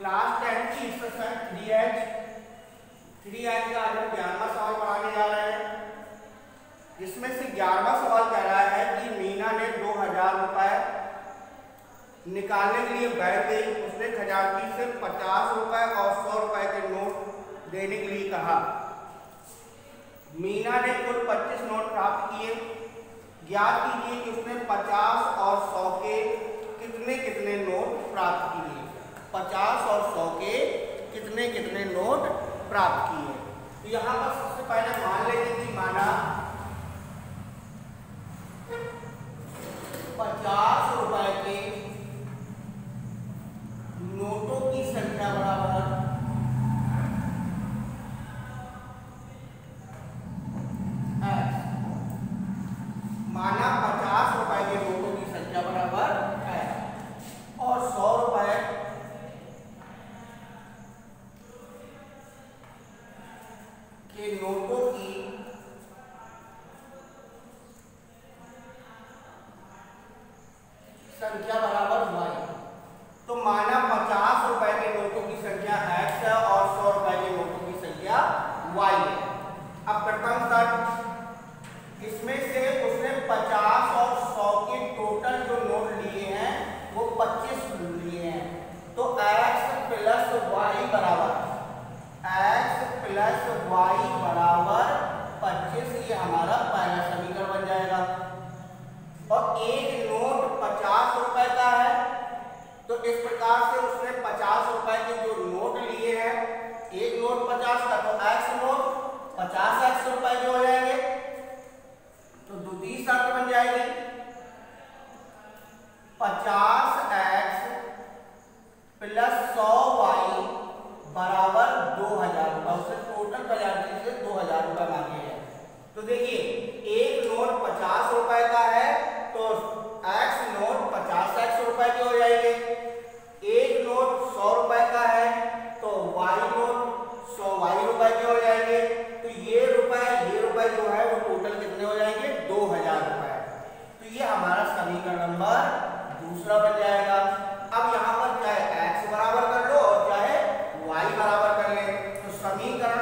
Class 10 की session 3H का आज हम 11वां सवाल पढ़ाने जा रहे हैं। इसमें से 11वां सवाल कह रहा है कि मीना ने 2000 रुपए निकालने के लिए बैंक गई। उसने खजांची से 50 रुपए और 100 रुपए के नोट देने के लिए कहा। मीना ने कुल 25 नोट प्राप्त किए। ज्ञात कीजिए कि उसने 50 और 100 के कितने कितने नोट प्राप्त किए। 50 और 100 के कितने कितने नोट प्राप्त किए। तो यहाँ पर सबसे पहले मान लेंगे कि माना 50 रुपए के नोटों की संख्या बराबर x। माना 50 रुपए के नोटों की संख्या बराबर x और 100 रुपए के नोटों की संख्या बराबर y। तो माना 50 रुपए के नोटों की संख्या x है और 100 रुपए के नोटों की संख्या y है। अब प्रथम तक इसमें से उसने 50 और 100 के टोटल जो नोट लिए हैं वो 25 लिए हैं। तो x प्लस y बराबर 25। ये हमारा पहला समीकरण बन जाएगा। और एक नोट 50 रुपए का है तो इस प्रकार से उसने 50 रुपए के जो नोट लिए हैं, एक नोट 50 का तो x नोट 50x रुपए के हो जाएंगे। तो द्वितीय शर्त बन जाएगी 50x प्लस 100y बराबर 2000 रुपए। उससे टोटल खजांची से 2000 रुपए मांगे हैं। तो देखिए एक नोट 50 रुपए का है तो x नोट 50x रुपए के हो जाएंगे। एक नोट 100 रुपए का है तो y नोट 100y रुपए के हो जाएंगे। तो ये रुपए जो है वो टोटल कितने हो जाएंगे 2000 रुपए। तो ये हमारा समीकरण नंबर दूसरा बन जाएगा। अब यहाँ पर चाहे x बराबर कर लो और चाहे y बराबर कर ले। तो समीकरण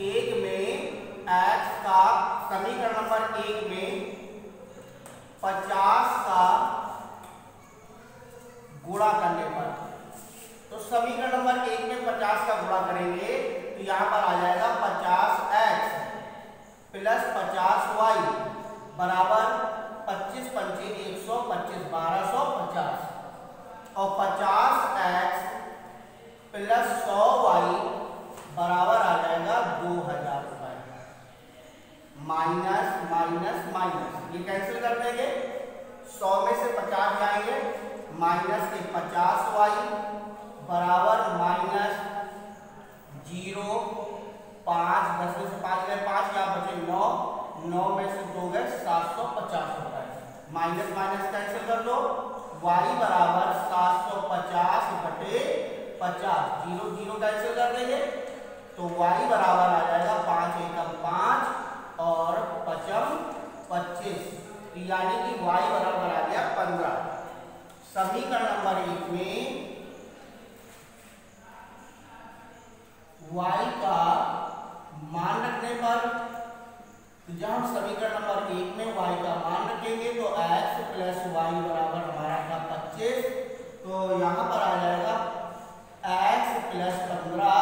एक में x का समीकरण नंबर 1 में 50 का गुणा करने पर, तो समीकरण नंबर 1 में 50 का गुणा करेंगे तो यहां पर आ जाएगा 50x प्लस 50y बराबर 25 पंचे 125 1250 और 50x प्लस 100y बराबर आ जाएगा 2000 रुपए। माइनस माइनस माइनस ये कैंसिल कर देंगे। 100 में से 50 जाएंगे माइनस के 50y बराबर माइनस 0 5 10 में से 5 गए 5 यहाँ बचे 9 में से 2 गए 750 रुपए। माइनस माइनस कैंसिल कर दो। y बराबर 750 बटे 50 0 0 कैंसिल कर देंगे तो y बराबर आ जाएगा 5 एकम 5 और 5 25 यानी कि y बराबर आ गया 15। समीकरण नंबर 1 में y का मान रखने पर, तो जब हम समीकरण नंबर 1 में y का मान रखेंगे तो x प्लस y बराबर हमारा था 25। तो यहाँ पर आ जाएगा x प्लस 15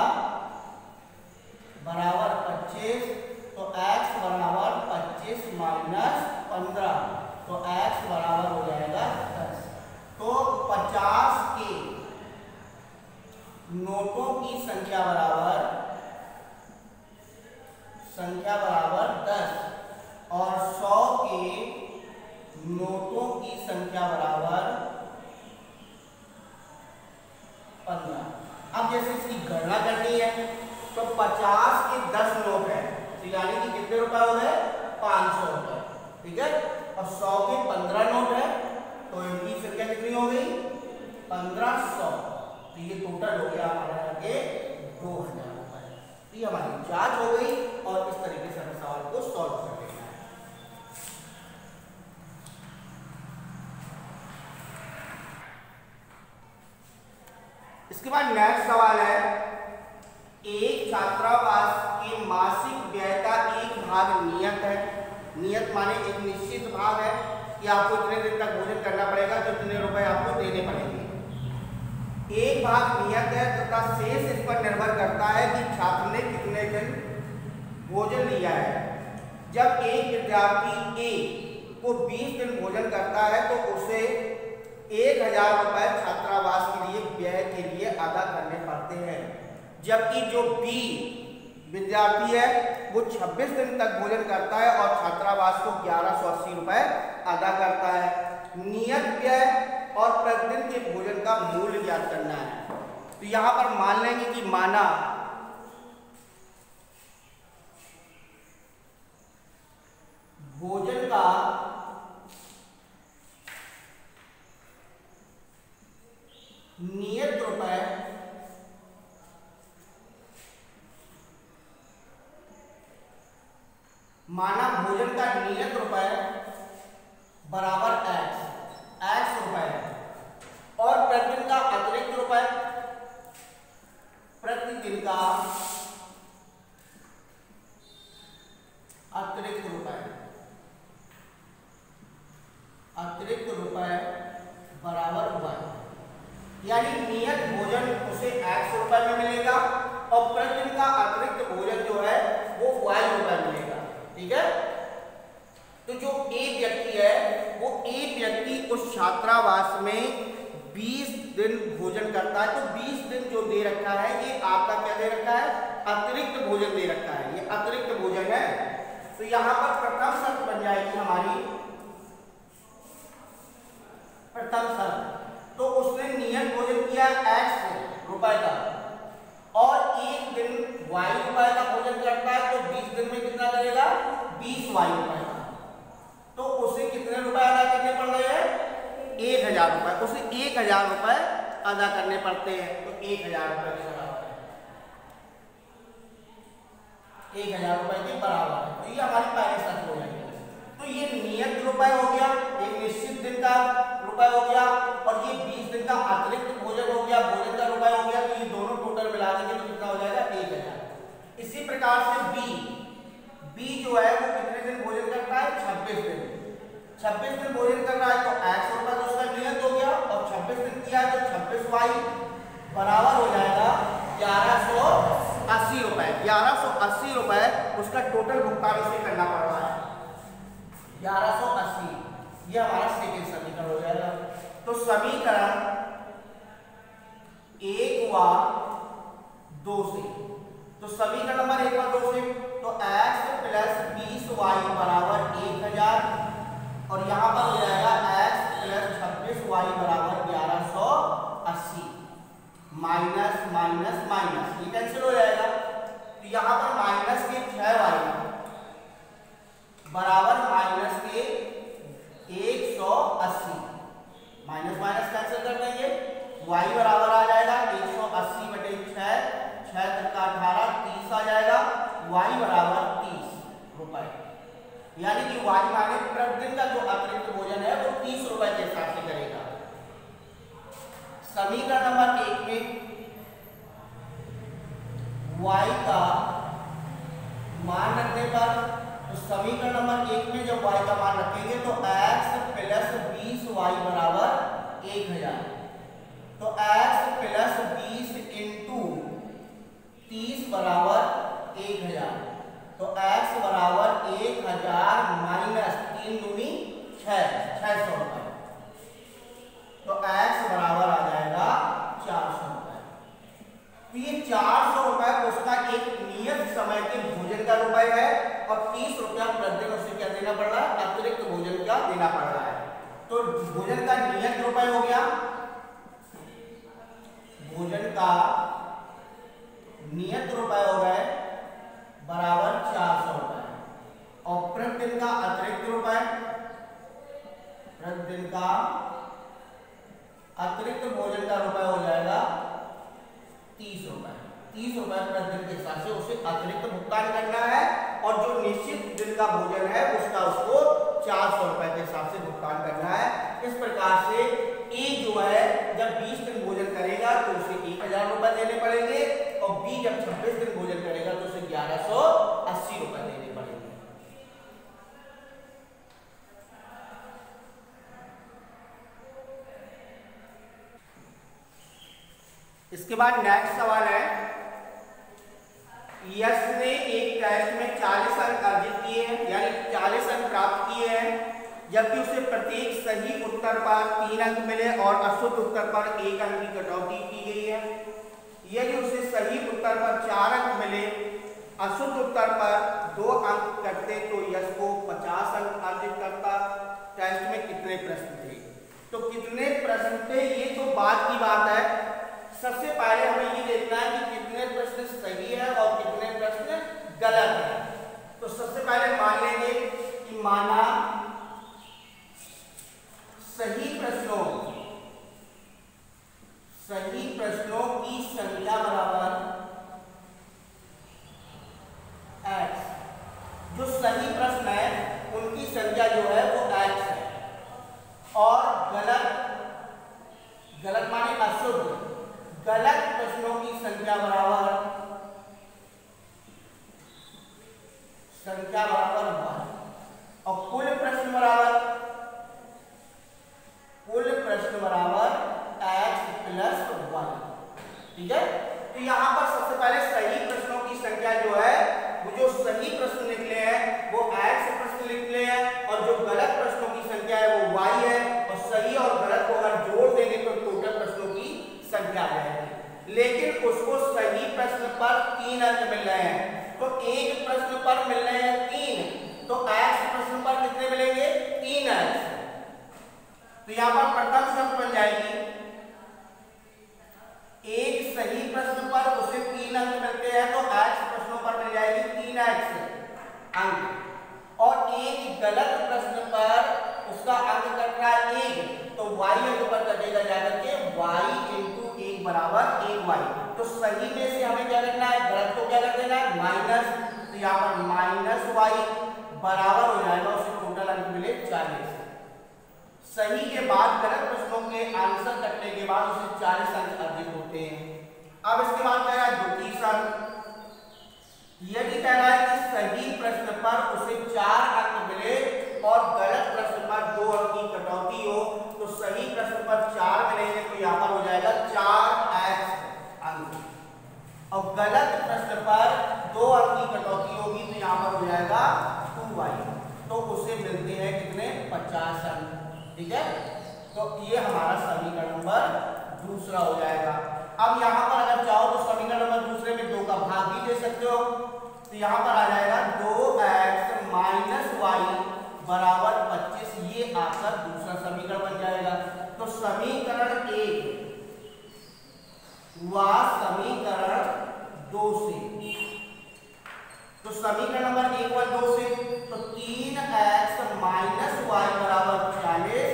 बराबर 25। तो x बराबर 25 माइनस 15 तो x बराबर हो जाएगा 10। तो 50 के नोटों की संख्या बराबर 10 और 100 के नोटों की संख्या बराबर 15। अब जैसे इसकी गणना करनी है तो 50 के 10 नोट है तो यानी कि कितने रुपए हो गए 500 रुपए। ठीक है। और 100 के 15 नोट है तो इनकी संख्या कितनी हो गई 1500। तो ये टोटल हो गया हमारे यहाँ के 2000 रुपए। तो ये हमारी जांच हो गई और इस तरीके से हमें सवाल को सॉल्व कर लेना है। उसके बाद नेक्स्ट सवाल है, एक छात्रावास के मासिक व्यय का एक भाग नियत है। नियत माने एक निश्चित भाग है कि आपको इतने दिन तक भोजन करना पड़ेगा, तो इतने रुपए आपको देने पड़ेंगे। एक भाग नियत है तथा शेष इस पर निर्भर करता है कि छात्र ने कितने दिन भोजन लिया है। जब एक विद्यार्थी ए को 20 दिन भोजन करता है तो उसे 1000 रुपए छात्रावास के लिए व्यय के लिए अदा करने पड़ते हैं। जबकि जो बी विद्यार्थी है वो 26 दिन तक भोजन करता है और छात्रावास को 1180 रुपए अदा करता है। नियत व्यय और प्रतिदिन के भोजन का मूल्य ज्ञात करना है। तो यहां पर मान लेंगे कि माना भोजन का नियत रुपए माना भोजन का नियत रुपए बराबर एक्स रुपए है और प्रतिदिन का अतिरिक्त रुपए, प्रतिदिन का अतिरिक्त रुपए बराबर हुआ है। यानी नियत भोजन उसे एक्स रुपए में मिलेगा और प्रतिदिन का अतिरिक्त भोजन जो है वो वाई रुपए मिलेगा। ठीक है, तो जो ए व्यक्ति है वो ए व्यक्ति उस छात्रावास में 20 दिन भोजन करता है। तो 20 दिन जो दे रखा है ये आपका क्या दे रखा है, अतिरिक्त भोजन दे रखा है, ये अतिरिक्त भोजन है। तो यहां पर प्रथम शर्त बन जाएगी हमारी, प्रथम शर्त, तो उसने नियत भोजन किया एक्स रुपए का और एक दिन वाई रुपए का भोजन करता है, तो 20 दिन में कितना करेगा, 20 वाई रुपए का। तो उसे कितने रुपए अदा करने पड़ रहे हैं, 1000 रुपए। उसे 1000 रुपए अदा करने पड़ते हैं। तो 1000 रुपए के बराबर है, 1000 रुपए के बराबर है। तो ये हमारी पहली शर्त हो जाएगी। तो ये नियत रुपए हो गया, एक निश्चित दिन का रुपए हो गया, और ये 20 दिन का अतिरिक्त भोजन हो गया, भोजन का रुपए हो गया। तो ये दोनों टोटल मिला देंगे तो कितना हो जाएगा, 1000। इसी प्रकार से बी जो है वो कितने दिन भोजन करता है, 26 दिन। 26 दिन भोजन कर रहा है तो एक्स रुपए तो उसका नियत हो गया, और 26 दिन किया है तो 26 वाई बराबर हो जाएगा 1180 रुपए। 1180 रुपए उसका टोटल भुगतान उसे करना पड़ रहा है, 1180। ये हमारा सेकेंड समीकरण हो जाएगा। तो समीकरण 1 व 2 से, तो समीकरण नंबर 1 व 2 से, तो x प्लस 20y बराबर 1000, और यहां पर हो जाएगा x प्लस 26y बराबर 1180। माइनस माइनस माइनस ये कैंसिल हो जाएगा। तो यहां पर माइनस के 6y बराबर माइनस के 180, माइनस माइनस कैंसिल कर देंगे, y बराबर आ जाएगा 180 बटे 6, 6 तक 18, 30 आ जाएगा, y बराबर 30 रुपए। यानी कि y माने प्रतिदिन का जो अतिरिक्त भोजन है वो 30 रुपए के हिसाब से करेगा। समीकरण नंबर 1 में y का मान रखने पर, तो समीकरण नंबर 1 में जब y का मान रखेंगे तो x प्लस 20y बराबर 1000, तो x प्लस 20 इंटू 30 बराबर 1000, तो x बराबर 1000 माइनस 3 दूनी 600 रुपए, तो x बराबर आ जाएगा 400 रुपए। तो ये 400 रुपए उसका एक नियत समय के भोजन का रुपए है, और 30 रुपया प्रतिदिन उसे क्या देना पड़ रहा है, अतिरिक्त भोजन का देना पड़ रहा है। तो भोजन का नियत रुपए हो गया, भोजन का नियत रुपए हो गए बराबर 400 रुपए, और प्रतिदिन का अतिरिक्त रुपए, प्रतिदिन का अतिरिक्त भोजन का रुपए हो जाएगा 30 रुपए। 30 रुपए प्रतिदिन के हिसाब से उसे अतिरिक्त भुगतान करना है, और जो निश्चित दिन का भोजन है उसका उसको 400 रुपए के हिसाब से भुगतान करना है। इस प्रकार से ए जो है जब 20 दिन भोजन करेगा तो उसे 1000 इसके बाद नेक्स्ट सवाल है, यश ने एक टेस्ट में 40 अंक अर्जित किए हैं, यानी 40 अंक प्राप्त किए हैं, जबकि उसे प्रत्येक सही उत्तर पर 3 अंक मिले और अशुद्ध उत्तर पर 1 अंक की कटौती की गई है। यदि उसे सही उत्तर पर 4 अंक मिले, अशुद्ध उत्तर पर 2 अंक करते तो यश को 50 अंक अर्जित करता। टेस्ट में कितने प्रश्न थे? तो कितने प्रश्न थे, ये तो बाद की बात है। सबसे पहले हमें ये देखना है कि कितने प्रश्न सही है और कितने प्रश्न गलत है। तो सबसे पहले मान लेंगे कि माना सही प्रश्नों की संख्या बराबर x। जो सही प्रश्न है उनकी संख्या जो है वो x है, और गलत माने अशुद्ध, गलत प्रश्नों की संख्या बराबर y, और कुल प्रश्न बराबर x प्लस y। ठीक है, तो यहां पर सबसे पहले सही प्रश्नों की संख्या जो है, वो जो सही प्रश्न निकले हैं वो x प्रश्न निकले हैं, और जो गलत प्रश्नों की संख्या है वो y है। और सही और गलत को अगर जोड़ देंगे तो टोटल प्रश्नों की संख्या आ जाएगी। लेकिन उसको सही प्रश्न पर 3 अंक मिल रहे हैं, तो एक प्रश्न पर मिल रहे हैं 3, तो x प्रश्न पर कितने मिलेंगे? 3x। तो यहां पर प्रथम शर्त बन जाएगी, एक सही प्रश्न पर उसे 3 अंक मिलते हैं, तो x प्रश्नों पर मिल जाएगी 3x अंक, और एक गलत प्रश्न पर उसका अंक कट रहा है 1, तो y अंक पर कटेगा जाकर के y इंटू 1 बराबर 1y। तो सही में से हमें क्या करना है, गलत को क्या कर देना है, माइनस। तो यहाँ पर माइनस y बराबर हो जाएगा, उसे टोटल अंक मिले 40। सही के बाद गलत प्रश्नों के आंसर कटने के बाद उसे 40 अंक अर्जित होते हैं। अब इसके बाद कह रहा है द्वितीय शर्त, यदि कह रहा है कि सही प्रश्न पर उसे 4 अंक मिले और गलत प्रश्न पर 2 अंक की कटौती हो, तो सही प्रश्न पर 4 मिलेंगे तो यहाँ पर हो जाएगा 4x अंक, और गलत प्रश्न पर 2 अंक की कटौती होगी तो यहाँ पर हो जाएगा 2y। तो उसे मिलते हैं कितने? 50 अंक। ठीक है, तो ये हमारा समीकरण नंबर दूसरा हो जाएगा। अब यहाँ पर अगर चाहो तो समीकरण नंबर दूसरे में 2 का भाग भी दे सकते हो, तो यहाँ पर आ जाएगा 2x माइनस y बराबर 25। ये आपका दूसरा समीकरण बन जाएगा। तो समीकरण 1 व समीकरण 2 से, तो समीकरण नंबर 1 व 2 से, तो 3x माइनस y बराबर 40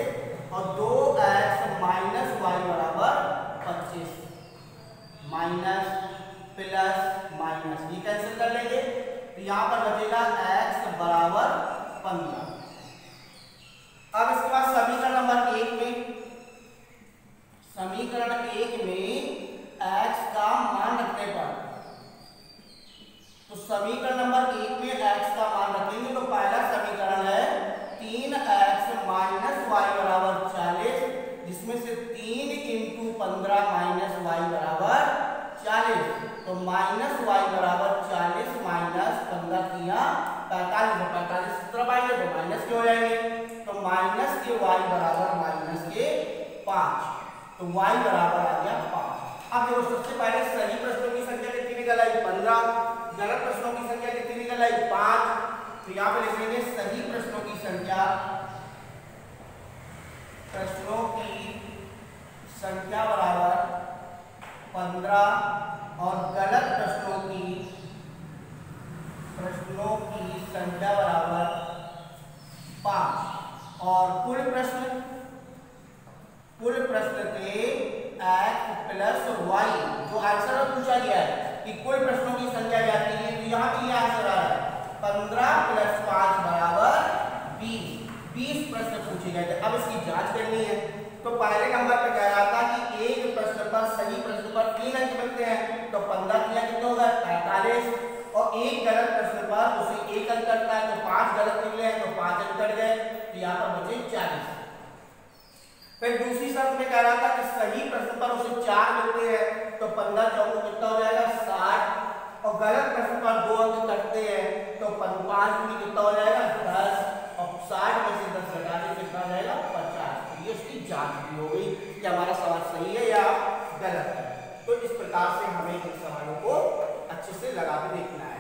और 2x माइनस y बराबर 25। माइनस प्लस माइनस ये कैंसिल कर लेंगे, तो यहां पर बचेगा x बराबर 15। अब इसके बाद समीकरण नंबर 1 में, समीकरण 1 में x का मान रखने पर, तो समीकरण नंबर 1 में x का मान रखेंगे तो पहला समीकरण है 3x माइनस y बराबर 40, जिसमें से 3 इंटू 15 माइनस y बराबर 40, तो माइनस y बराबर 40 माइनस 15 किया 45, 45 तरफ आएंगे तो माइनस के हो जाएंगे, तो माइनस के y बराबर माइनस के 5, तो y बराबर आ गया 5। अब देखो सबसे पहले सही प्रश्नों की संख्या कितनी निकल आई? 15। गलत प्रश्नों की संख्या कितनी निकल आई? 5। तो यहाँ पे लिखेंगे सही प्रश्नों की संख्या, प्रश्नों की संख्या बराबर 15 और गलत प्रश्नों की संख्या बराबर 5, और कुल प्रश्न थे x प्लस y। जो आंसर पूछा गया है कि कुल प्रश्नों की संख्या जाती है, तो यहाँ पे ये आंसर आ रहा है 15 प्लस 5 बराबर 20 प्रश्न पूछे गए थे। अब इसकी जांच करनी है, तो पहले नंबर पे कह रहा था कि एक प्रश्न पर सही प्रश्न पर 3 अंक मिलते हैं, तो 15 किया कितना होगा? 45, और एक गलत प्रश्न पर उसे 1 अंक करता है, तो 5 गलत निकले हैं तो 5 अंक कट गए, तो यहाँ पर बचे 40। फिर दूसरी शर्त में कह रहा था कि सही प्रश्न पर उसे 4 मिलते हैं, तो 15 चौको कितना हो जाएगा 60, और गलत प्रश्न पर 2 अंक कटते हैं तो 5 दूनी कितना हो जाएगा 10, और 60 में से 10 घटा दें कितना हो जाएगा 50। ये उसकी जांच भी हो गई कि हमारा सवाल सही है या गलत है। तो इस प्रकार से हमें इन सवालों को अच्छे से लगा के देखना है।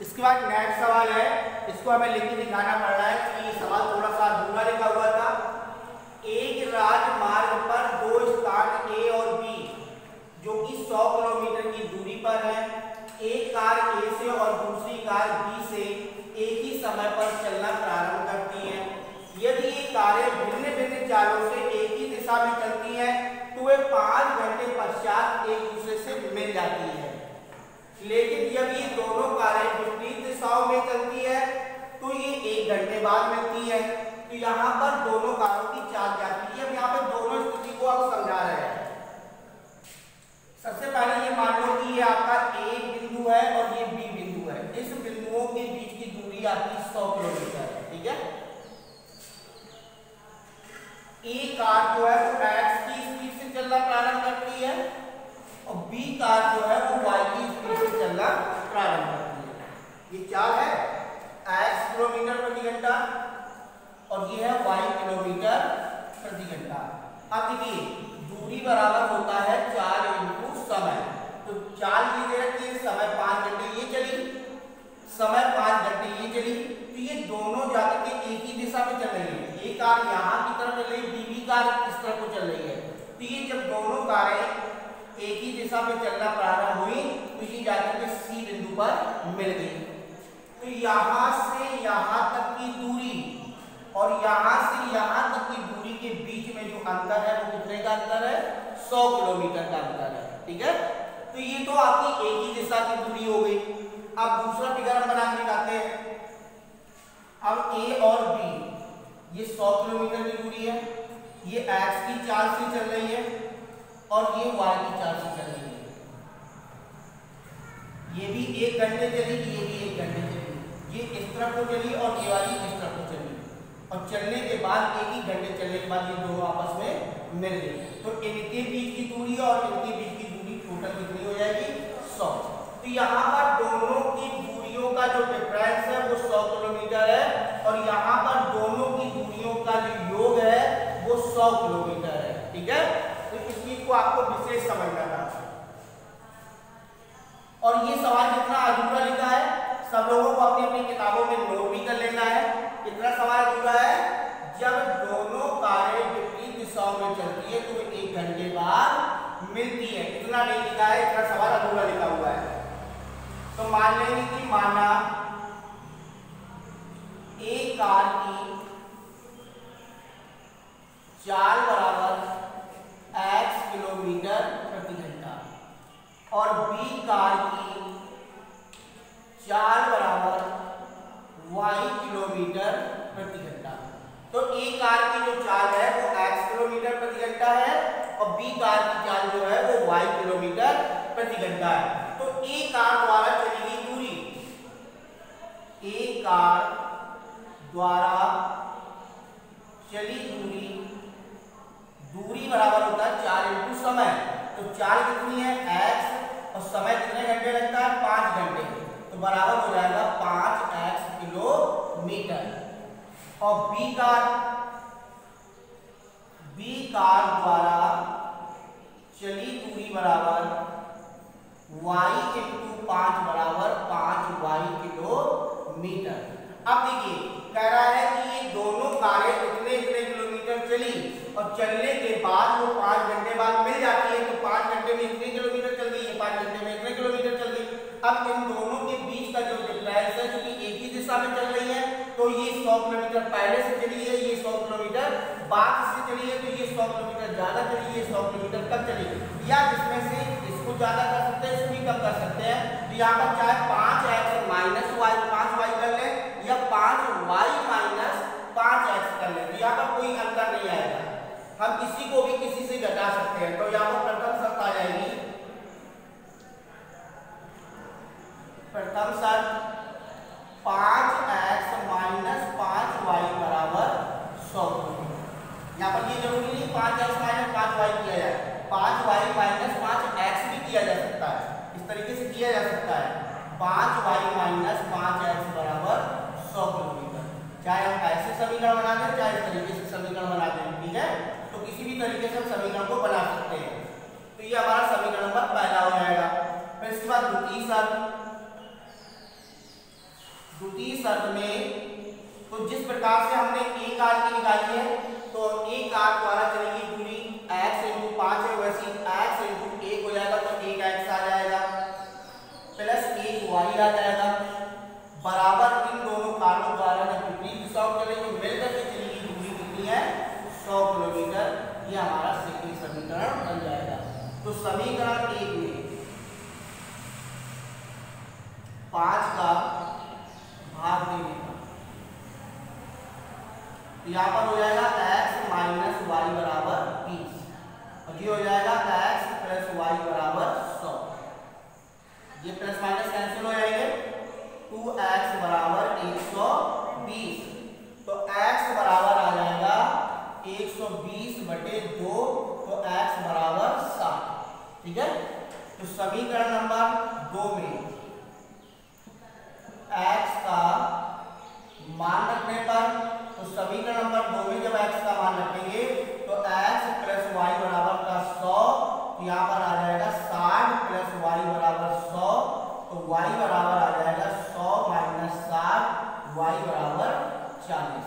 इसके बाद नेक्स्ट सवाल है, इसको हमें लिख के दिखाना पड़ रहा है कि ये सवाल थोड़ा सा अधूरा लिखा हुआ था। एक राजमार्ग पर दो स्थान ए और बी जो कि 100 किलोमीटर की दूरी पर है, एक कार ए से और दूसरी कार बी से एक ही समय पर चलना प्रारंभ करती हैं। यदि ये कारें भिन्न भिन्न चालों से एक ही दिशा में चलती हैं तो वे 5 घंटे पश्चात एक दूसरे से मिल जाती है। लेकिन जब ये दोनों कारें विपरीत दिशाओं में चलती है तो ये 1 घंटे बाद मिलती है। तो यहाँ पर दोनों कारों की चाल जाती है। अब यहाँ पे दोनों स्थिति को आप समझा रहे हैं। सबसे पहले ये मान लो कि ये आपका ए बिंदु है और ये बी बिंदु है। इस बिंदुओं के बीच की दूरी आपकी 100 किलोमीटर है, ठीक है। ए कार जो है वो एक्स की स्पीड से चलना प्रारंभ करती है और बी कार जो है वो वाई की स्पीड से चलना प्रारंभ करती है। ये चाल है x किलोमीटर प्रति घंटा और ये है y किलोमीटर प्रति घंटा। अब देखिए दूरी बराबर होता है 4 इंटू समय। तो चाल ये दे रखी है, समय 5 घंटे ये चली, समय 5 घंटे ये चली, तो ये दोनों जाकर के एक ही दिशा में चल रही है। ये कार यहाँ की तरफ चल रही है, बी कार इस तरफ को चल रही है। तो ये जब दोनों कारें एक ही दिशा में चलना प्रारंभ हुई तो ये जाकर के सी बिंदु पर मिल गई। तो यहाँ से यहाँ तक की दूरी और यहाँ से यहाँ तक की दूरी के बीच में जो अंतर है वो कितने का अंतर है 100 किलोमीटर का अंतर है, ठीक है। तो ये तो आपकी एक ही दिशा की दूरी हो गई। अब दूसरा फिगर हम बना के दिखाते हैं। अब ए और बी ये 100 किलोमीटर की दूरी है, ये एक्स की चाल से चल रही है और ये y की चाल से चल रही है। ये भी 1 घंटे चली, ये भी 1 घंटे चली, ये इस तरफ को चली और ये वाली इस तरफ को चली, और चलने के बाद 1 ही घंटे चलने के बाद ये दोनों आपस में मिल गई। तो इनके बीच की दूरी और इनके बीच की दूरी टोटल कितनी हो जाएगी 100। तो यहाँ पर दोनों की दूरियों का जो डिफरेंस है वो 100 किलोमीटर है और यहाँ पर दोनों की दूरियों का जो योग है वो 100 किलोमीटर है, ठीक है। तो इस चीज को आपको विशेष समझना था। और ये सवाल जितना अधूरा लिखा है सब लोगों को अपनी अपनी किताबों में नोट भी कर लेना है। कितना सवाल अधूरा है, जब दोनों कारें विपरीत दिशाओं में चलती है तो 1 घंटे बाद मिलती है। इतना नहीं लिखा है, इतना सवाल अधूरा लिखा हुआ है। तो मान लेंगे कि माना एक कार की चाल बराबर x किलोमीटर प्रति घंटा और b कार की चाल बराबर y किलोमीटर प्रति घंटा। तो a कार की जो चाल है वो x किलोमीटर प्रति घंटा है और b कार की चाल जो है वो y किलोमीटर प्रति घंटा है। तो a कार द्वारा चली गई दूरी, a कार द्वारा चली दूरी, दूरी बराबर होता है 4 इंटू समय। तो चाल कितनी है x और समय कितने घंटे लगता है 5 घंटे, तो बराबर हो जाएगा 5x किलोमीटर। और b कार द्वारा चली दूरी बराबर y इंटू 5 बराबर 5y किलोमीटर। अब देखिए कह रहा है कि ये दोनों कारें इतने किलोमीटर चली और चलने के बाद वो 5 घंटे बाद मिल जाती है। तो 5 घंटे में इतने किलोमीटर चल गई, 5 घंटे में इतने किलोमीटर चल गई। अब इन दोनों के बीच का जो डिफरेंस है क्योंकि एक ही दिशा में चल रही है तो ये 100 किलोमीटर पहले से चली है, ये 100 किलोमीटर बाद से चली है। तो ये 100 किलोमीटर ज्यादा चली है, 100 किलोमीटर कम चली, या जिसमें से इसको ज्यादा कर सकते हैं, इसको भी कम कर सकते हैं। तो यहाँ पर चाहे 5x माइनस y 5y कर ले या 5y माइनस 5x कर ले, तो यहाँ पर कोई अंतर नहीं आएगा। हम किसी को भी किसी से घटा सकते हैं। तो यहाँ पर प्रथम शर्त आ जाएगी, प्रथम शर्त 5x माइनस 5y बराबर जा सकता है 5y माइनस 5x बराबर 100 किलोमीटर। चाहे हम ऐसे समीकरण बना दें चाहे इस तरीके से समीकरण बना दें, ठीक है। तो किसी भी तरीके से हम समीकरण को बना सकते हैं। तो ये हमारा समीकरण नंबर पहला हो जाएगा। फिर इसके बाद द्वितीय शर्त में तो जिस प्रकार से हमने एक आर की निकाली है तो एक आर द्वारा चलेगी दूरी x इंटू 5 है, वैसे x इंटू 1 हो जाएगा तो 1x आ जाएगा प्लस 1y आ जाएगा बराबर इन दोनों कारणों द्वारा जब विपरीत दिशा में चलेंगे मिलकर के चलेगी दूरी कितनी है 100 किलोमीटर। ये हमारा सेकंड समीकरण बन जाएगा। तो समीकरण 1 में 5 का भाग देने का यहाँ पर हो जाएगा x माइनस वाई बराबर 20 और ये हो जाएगा x प्लस वाई बराबर 100। ये प्लस माइनस कैंसिल हो जाएंगे 2x बराबर 120 तो x बराबर आ जाएगा 120/2 तो x बराबर 60, ठीक है। तो समीकरण नंबर 2 में x का मान रखने पर तो समीकरण नंबर 2 में जब x का मान रखेंगे तो x प्लस वाई बराबर का 100 तो यहाँ पर आ जाएगा 60 प्लस वाई बराबर 100 तो y बराबर आ जाएगा 100 माइनस 60 y बराबर 40।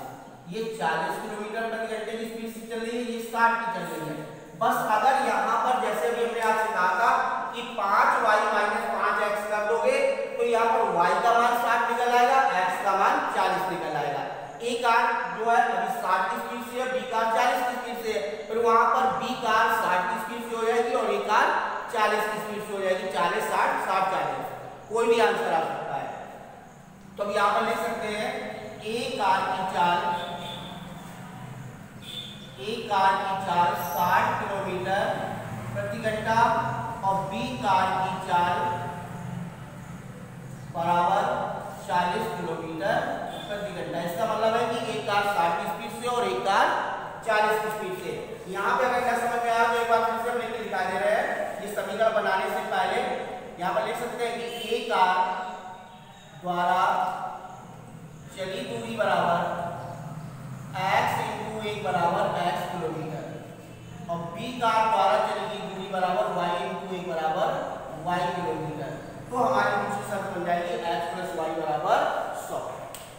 ये 40 किलोमीटर प्रति घंटे की स्पीड से चल रही है, ये 60 की चल रही है। बस अगर यहाँ पर जैसे भी हमने आपसे कहा था कि 5y माइनस 5x कर दोगे तो यहाँ पर y का मान 60 निकल आएगा, x का मान 40 निकल आएगा। एक कार जो है अभी 60 की स्पीड से है, बी कार 40 की स्पीड से है, फिर वहां पर बी कार 60 की स्पीड से हो जाएगी और ए कार 40 की स्पीड से हो जाएगी। 40 60 60 40 कोई भी आंसर आ सकता है। तो अब यहाँ पर लिख सकते हैं ए कार की चाल 60 किलोमीटर प्रति घंटा और बी कार की चाल बराबर 40 किलोमीटर प्रति घंटा। इसका मतलब है कि एक कार 60 की स्पीड से और एक कार 40 की स्पीड से। यहाँ पे अगर क्या समझ में आया तो एक बार फिर से हम लिख दिखा दे रहे हैं। ये समीकरण बनाने से पहले यहाँ पर लिख सकते हैं कि एक कार द्वारा चली दूरी बराबर x इंटू 1 बराबर x किलोमीटर और बी कार द्वारा चलेगी दूरी बराबर y इंटू 1 बराबर y किलोमीटर। तो हमारी दूसरी शर्त बन जाएगी x प्लस वाई बराबर 100।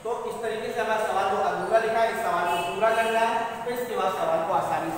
तो इस तरीके से हमारा सवाल जो अधूरा लिखा है इस सवाल को पूरा करना है, फिर इसके बाद सवाल को आसानी से